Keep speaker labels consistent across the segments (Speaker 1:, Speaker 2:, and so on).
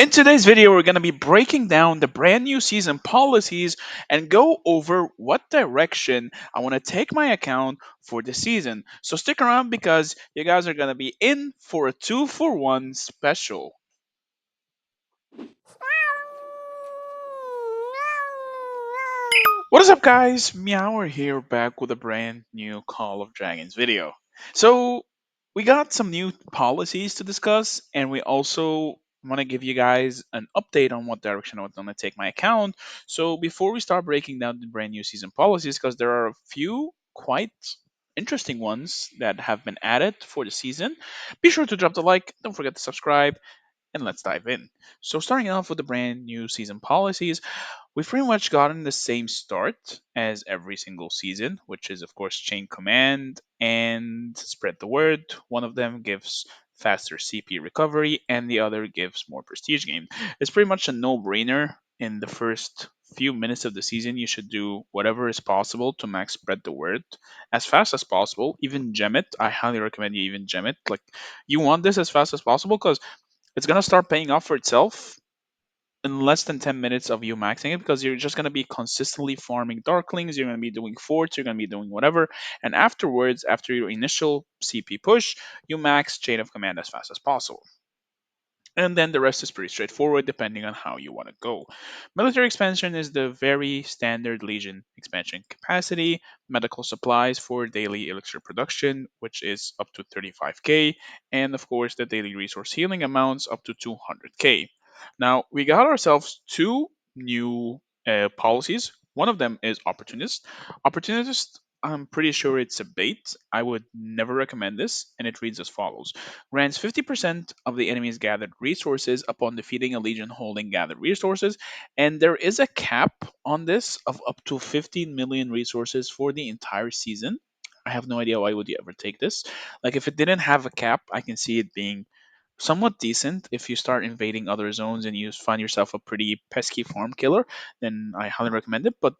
Speaker 1: In today's video, we're going to be breaking down the brand new season policies and go over what direction I want to take my account for the season. So stick around because you guys are going to be in for a 2-for-1 special. What is up, guys? Meower here, back with a brand new Call of Dragons video. So, we got some new policies to discuss, and we also want to give you guys an update on what direction I want to take my account. So, before we start breaking down the brand new season policies, because there are a few quite interesting ones that have been added for the season, be sure to drop the like, don't forget to subscribe, and let's dive in. So, starting off with the brand new season policies, we've pretty much gotten the same start as every single season, which is, of course, chain command and spread the word. One of them gives faster CP recovery, and the other gives more prestige gain. It's pretty much a no brainer. In the first few minutes of the season, you should do whatever is possible to max spread the word as fast as possible. Even gem it. I highly recommend you even gem it. Like, you want this as fast as possible because it's gonna start paying off for itself in less than 10 minutes of you maxing it, because you're just going to be consistently farming darklings, you're going to be doing forts, you're going to be doing whatever, and afterwards, after your initial CP push, you max chain of command as fast as possible. And then the rest is pretty straightforward depending on how you want to go. Military expansion is the very standard Legion expansion capacity, medical supplies for daily elixir production, which is up to 35k, and of course the daily resource healing amounts up to 200k. Now, we got ourselves two new policies. One of them is opportunist. Opportunist, I'm pretty sure it's a bait. I would never recommend this, and it reads as follows: grants 50% of the enemy's gathered resources upon defeating a legion holding gathered resources, and there is a cap on this of up to 15 million resources for the entire season. I have no idea why would you ever take this. Like, if it didn't have a cap, I can see it being somewhat decent. If you start invading other zones and you find yourself a pretty pesky farm killer, then I highly recommend it. But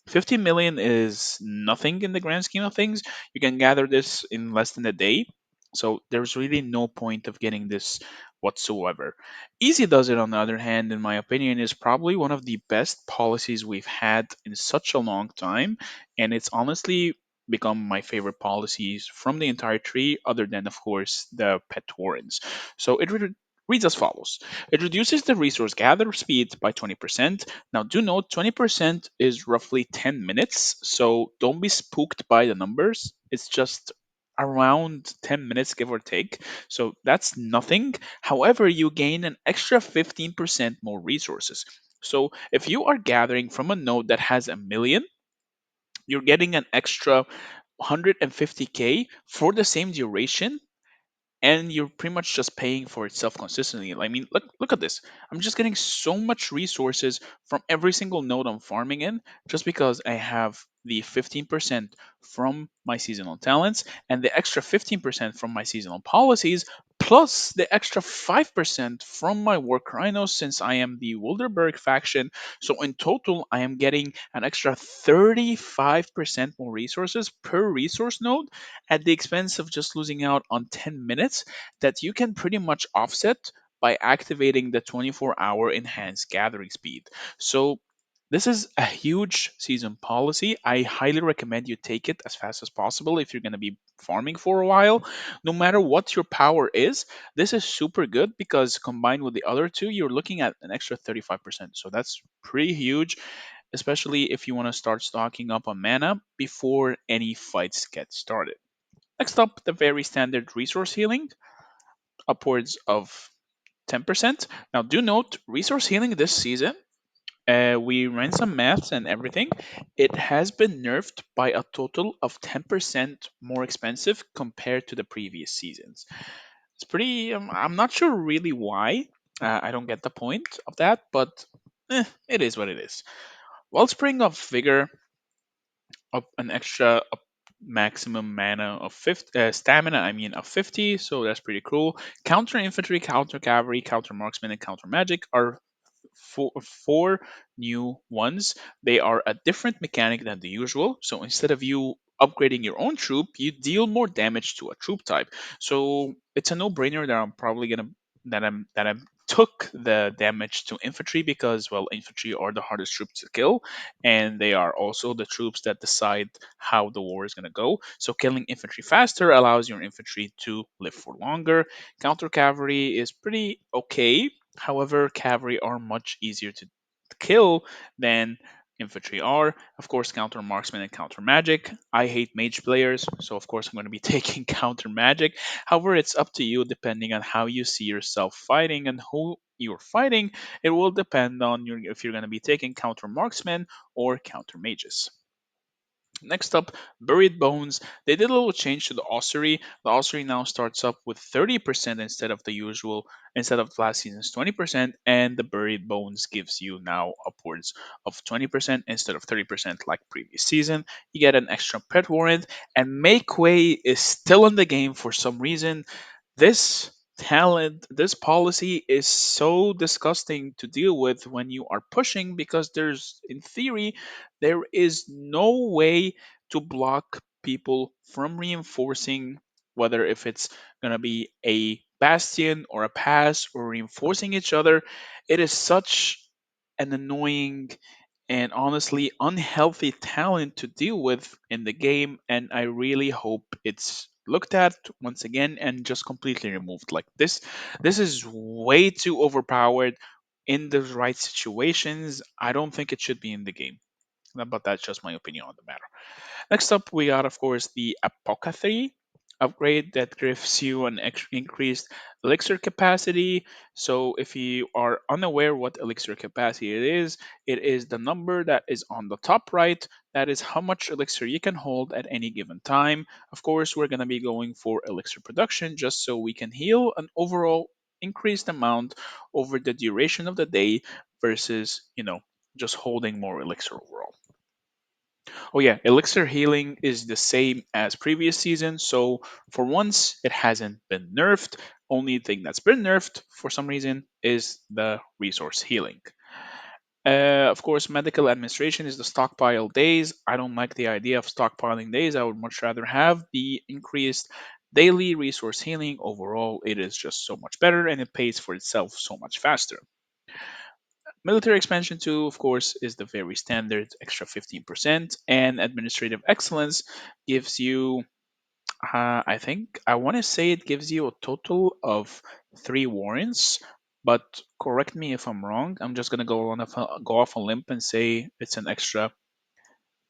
Speaker 1: 15 million is nothing in the grand scheme of things. You can gather this in less than a day, so there's really no point of getting this whatsoever. Easy Does It, on the other hand, in my opinion, is probably one of the best policies we've had in such a long time, and it's honestly become my favorite policies from the entire tree, other than, of course, the pet warrens. So reads as follows: it reduces the resource gather speed by 20%. Now, do note 20% is roughly 10 minutes, so don't be spooked by the numbers. It's just around 10 minutes, give or take. So that's nothing. However, you gain an extra 15% more resources. So if you are gathering from a node that has a million, you're getting an extra 150k for the same duration, and you're pretty much just paying for itself consistently. I mean, look at this. I'm just getting so much resources from every single node I'm farming in, just because I have the 15% from my seasonal talents and the extra 15% from my seasonal policies, plus the extra 5% from my work rhinos, since I am the Wilderberg faction. So in total, I am getting an extra 35% more resources per resource node, at the expense of just losing out on 10 minutes that you can pretty much offset by activating the 24-hour enhanced gathering speed. So this is a huge season policy. I highly recommend you take it as fast as possible if you're going to be farming for a while. No matter what your power is, this is super good, because combined with the other two, you're looking at an extra 35%. So that's pretty huge, especially if you want to start stocking up on mana before any fights get started. Next up, the very standard resource healing, upwards of 10%. Now, do note, resource healing this season, we ran some maths and everything. It has been nerfed by a total of 10% more expensive compared to the previous seasons. It's pretty, I'm not sure really why. I don't get the point of that, but it is what it is. Wellspring of Vigor, up an extra maximum mana of 50, stamina, I mean, of 50, so that's pretty cool. Counter infantry, counter cavalry, counter marksman, and counter magic are four new ones. They are a different mechanic than the usual, so instead of you upgrading your own troop, you deal more damage to a troop type. So it's a no-brainer that I'm probably gonna that I'm took the damage to infantry because, well, infantry are the hardest troops to kill, and they are also the troops that decide how the war is going to go. So killing infantry faster allows your infantry to live for longer. Counter cavalry is pretty okay. However, cavalry are much easier to kill than infantry are. Of course, counter marksman and counter magic. I hate mage players, so of course I'm going to be taking counter magic. However, it's up to you depending on how you see yourself fighting and who you're fighting. It will depend on if you're going to be taking counter marksmen or counter mages. Next up, Buried Bones. They did a little change to the ossuary. The ossuary now starts up with 30% instead of last season's 20%, and the Buried Bones gives you now upwards of 20% instead of 30% like previous season. You get an extra pet warrant, and Make Way is still in the game for some reason. This policy is so disgusting to deal with when you are pushing, because in theory, there is no way to block people from reinforcing, whether if it's going to be a bastion or a pass or reinforcing each other. It is such an annoying and honestly unhealthy talent to deal with in the game, and I really hope it's looked at once again and just completely removed. Like this is way too overpowered in the right situations. I don't think it should be in the game, but that's just my opinion on the matter. Next up, we got, of course, the Apothecary upgrade that gives you an increased elixir capacity. So, if you are unaware what elixir capacity it is the number that is on the top right. That is how much elixir you can hold at any given time. Of course, we're going to be going for elixir production just so we can heal an overall increased amount over the duration of the day versus, just holding more elixir overall. Oh yeah, elixir healing is the same as previous season, so for once it hasn't been nerfed. Only thing that's been nerfed for some reason is the resource healing. Of course, medical administration is the stockpile days. I don't like the idea of stockpiling days. I would much rather have the increased daily resource healing. Overall, it is just so much better and it pays for itself so much faster. Military expansion 2, of course, is the very standard extra 15%, and administrative excellence gives you, I think, I want to say it gives you a total of 3 warrants, but correct me if I'm wrong. I'm just going to go off a limb and say it's an extra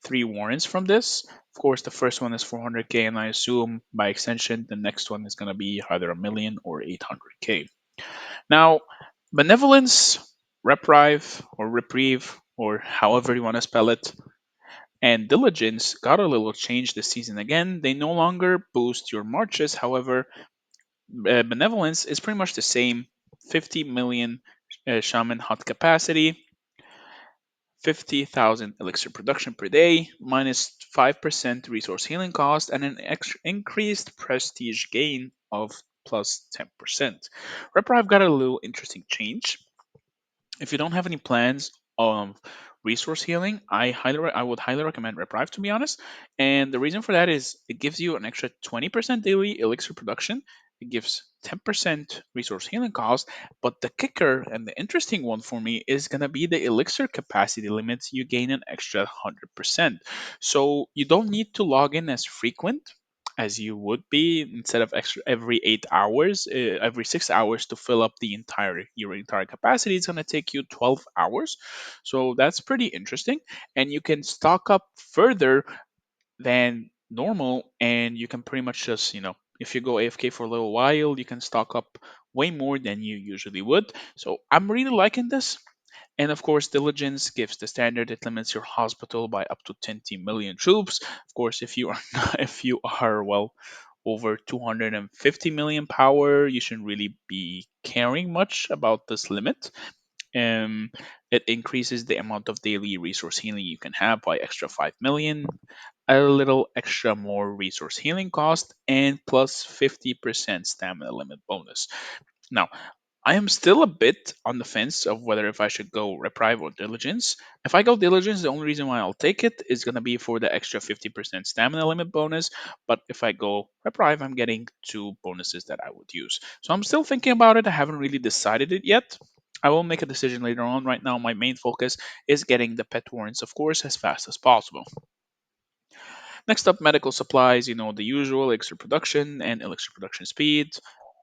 Speaker 1: 3 warrants from this. Of course, the first one is 400k, and I assume by extension, the next one is going to be either a million or 800k. Now, benevolence, reprieve, or however you want to spell it, and diligence got a little change this season again. They no longer boost your marches. However, benevolence is pretty much the same: 50 million shaman hut capacity, 50,000 elixir production per day, minus 5% resource healing cost, and an increased prestige gain of plus 10%. Reprieve got a little interesting change. If you don't have any plans of resource healing, I would highly recommend Reprieve, to be honest. And the reason for that is it gives you an extra 20% daily elixir production. It gives 10% resource healing cost, but the kicker and the interesting one for me is gonna be the elixir capacity limits. You gain an extra 100%. So you don't need to log in as frequent as you would be. Instead of extra every 8 hours, every 6 hours to fill up your entire capacity, it's going to take you 12 hours. So that's pretty interesting, and you can stock up further than normal, and you can pretty much just, if you go AFK for a little while, you can stock up way more than you usually would. So I'm really liking this. And of course, diligence gives the standard. It limits your hospital by up to 20 million troops. Of course, if you are not, if you are well over 250 million power, you shouldn't really be caring much about this limit. Um, it increases the amount of daily resource healing you can have by extra 5 million, a little extra more resource healing cost, and plus 50% stamina limit bonus. Now, I am still a bit on the fence of whether if I should go reprieve or diligence. If I go diligence, the only reason why I'll take it is going to be for the extra 50% stamina limit bonus. But if I go reprieve, I'm getting two bonuses that I would use. So I'm still thinking about it. I haven't really decided it yet. I will make a decision later on. Right now, my main focus is getting the pet warrants, of course, as fast as possible. Next up, medical supplies, the usual elixir production and elixir production speed.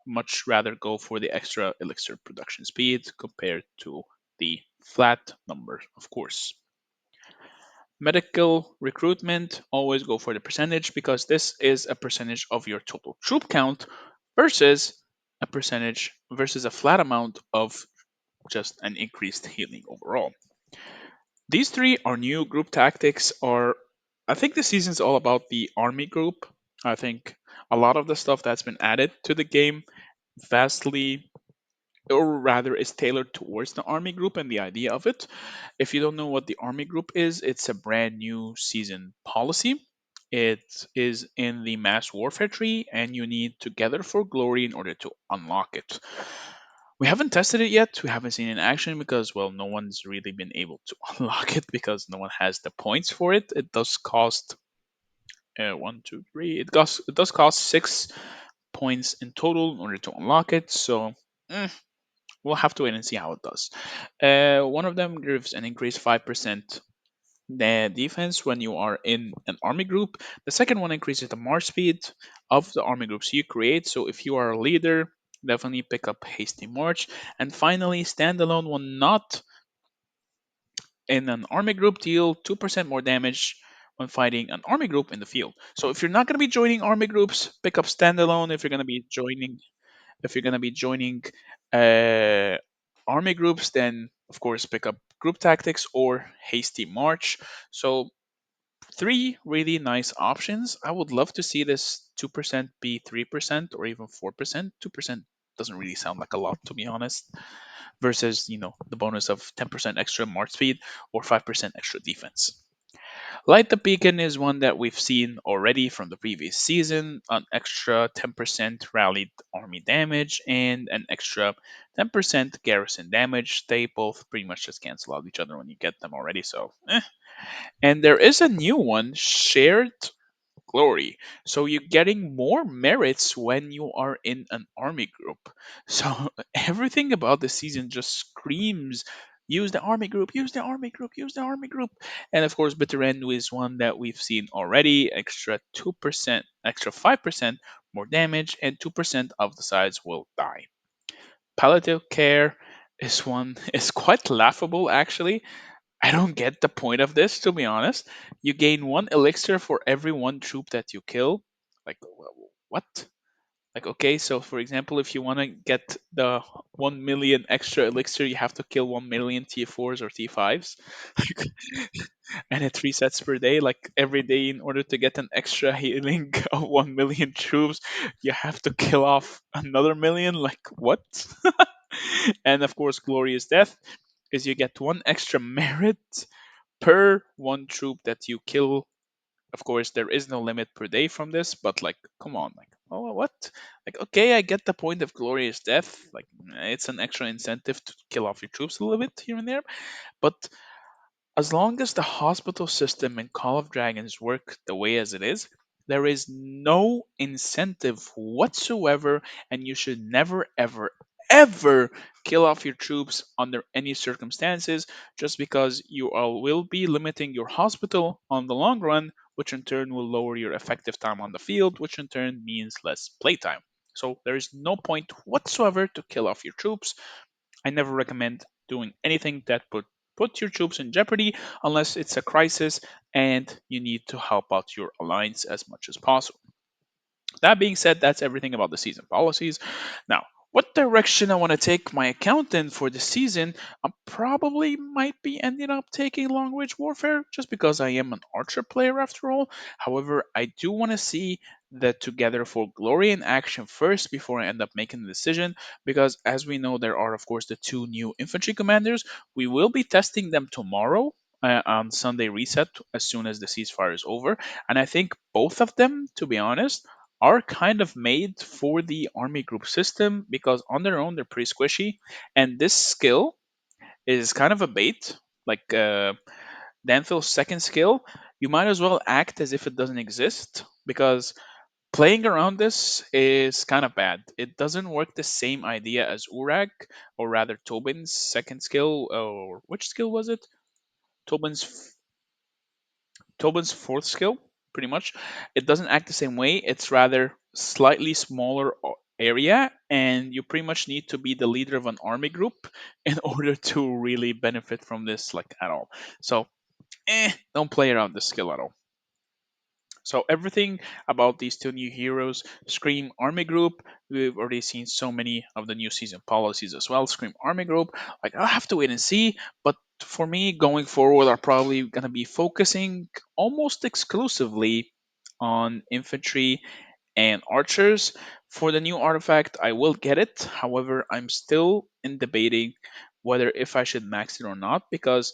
Speaker 1: Much rather go for the extra elixir production speed compared to the flat number, of course. Medical recruitment, always go for the percentage because this is a percentage of your total troop count versus a percentage versus a flat amount of just an increased healing overall. These three are new group tactics or I think the season's all about the army group. I think a lot of the stuff that's been added to the game vastly or rather is tailored towards the army group and the idea of it. If you don't know what the army group is, it's a brand new season policy. It is in the mass warfare tree and you need to gather for glory in order to unlock it. We haven't tested it yet. We haven't seen it in action because, well, no one's really been able to unlock it because no one has the points for it. It does cost one, two, three. It does cost 6 points in total in order to unlock it. So we'll have to wait and see how it does. One of them gives an increased 5% the defense when you are in an army group. The second one increases the march speed of the army groups you create. So if you are a leader, definitely pick up hasty march. And finally, standalone will not in an army group deal 2% more damage when fighting an army group in the field. So if you're not going to be joining army groups, pick up standalone. If you're going to be joining uh, army groups, then of course pick up group tactics or hasty march. So three really nice options. I would love to see this 2% be 3% or even 4%. 2% doesn't really sound like a lot, to be honest, versus, the bonus of 10% extra march speed or 5% extra defense. Light the Beacon is one that we've seen already from the previous season, an extra 10% rallied army damage and an extra 10% garrison damage. They both pretty much just cancel out each other when you get them already, so And there is a new one, Shared Glory. So you're getting more merits when you are in an army group. So everything about the season just screams use the army group, use the army group, use the army group. And of course, Bitter End is one that we've seen already, extra 2%, extra 5% more damage, and 2% of the sides will die. Palliative care is one is quite laughable actually. I don't get the point of this, to be honest. You gain one elixir for every one troop that you kill. Like, what? Like, okay, so for example, if you want to get the 1 million extra elixir, you have to kill 1 million T4s or T5s. And it resets per day. Like, every day, in order to get an extra healing of 1 million troops, you have to kill off another million. Like, what? And of course, Glorious Death is you get one extra merit per one troop that you kill. Of course, there is no limit per day from this, but like, come on, like, oh, what? Like, okay, I get the point of glorious death. Like, it's an extra incentive to kill off your troops a little bit here and there, but as long as the hospital system in Call of Dragons work the way as it is, there is no incentive whatsoever, and you should never, ever, ever kill off your troops under any circumstances just because you will be limiting your hospital on the long run, which in turn will lower your effective time on the field, which in turn means less playtime. So there is no point whatsoever to kill off your troops. I never recommend doing anything that would put your troops in jeopardy unless it's a crisis and you need to help out your alliance as much as possible. That being said, that's everything about the season policies. Now, what direction I want to take my account in for the season, I probably might be ending up taking long range warfare just because I am an archer player after all. However, I do want to see the Together for Glory in action first before I end up making the decision because as we know, there are of course the two new infantry commanders. We will be testing them tomorrow. On Sunday reset as soon as the ceasefire is over, and I think both of them, to be honest, are kind of made for the army group system because on their own they're pretty squishy, and this skill is kind of a bait. Like Danfield's second skill, you might as well act as if it doesn't exist because playing around this is kind of bad. It doesn't work the same idea as Urag, or rather Tobin's second skill, or which skill was it? Tobin's Tobin's fourth skill, pretty much. It doesn't act the same way. It's rather slightly smaller area, and you pretty much need to be the leader of an army group in order to really benefit from this, like at all. So, don't play around this skill at all. So everything about these two new heroes, Scream Army Group, we've already seen so many of the new season policies as well. Scream Army Group, like I'll have to wait and see. But for me, going forward, I'm probably gonna be focusing almost exclusively on infantry and archers. For the new artifact, I will get it. However, I'm still in debating whether if I should max it or not because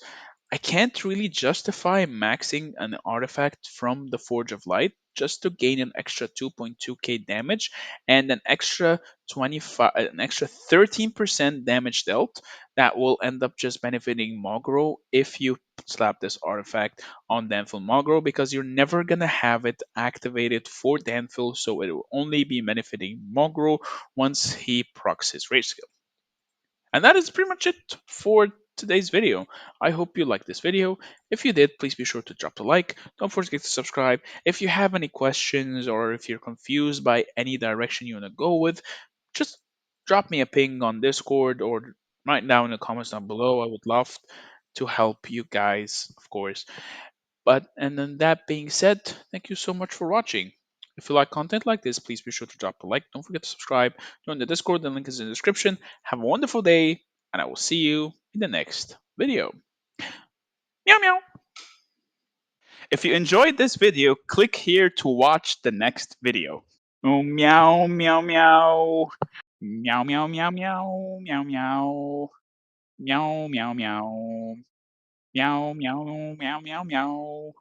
Speaker 1: I can't really justify maxing an artifact from the Forge of Light just to gain an extra 2.2k damage and an extra 13% damage dealt that will end up just benefiting Mogro if you slap this artifact on Danfil Mogro because you're never gonna have it activated for Danfil, so it will only be benefiting Mogro once he procs his rage skill. And that is pretty much it for today's video. I hope you liked this video. If you did, please be sure to drop a like. Don't forget to subscribe. If you have any questions or if you're confused by any direction you want to go with, just drop me a ping on Discord or right down in the comments down below. I would love to help you guys, of course. But and then that being said, thank you so much for watching. If you like content like this, please be sure to drop a like. Don't forget to subscribe. Join the Discord. The link is in the description. Have a wonderful day, and I will see you in the next video. Meow meow. If you enjoyed this video, click here to watch the next video. Oh, meow meow meow. Meow meow meow meow meow meow. Meow meow meow. Meow meow meow meow meow.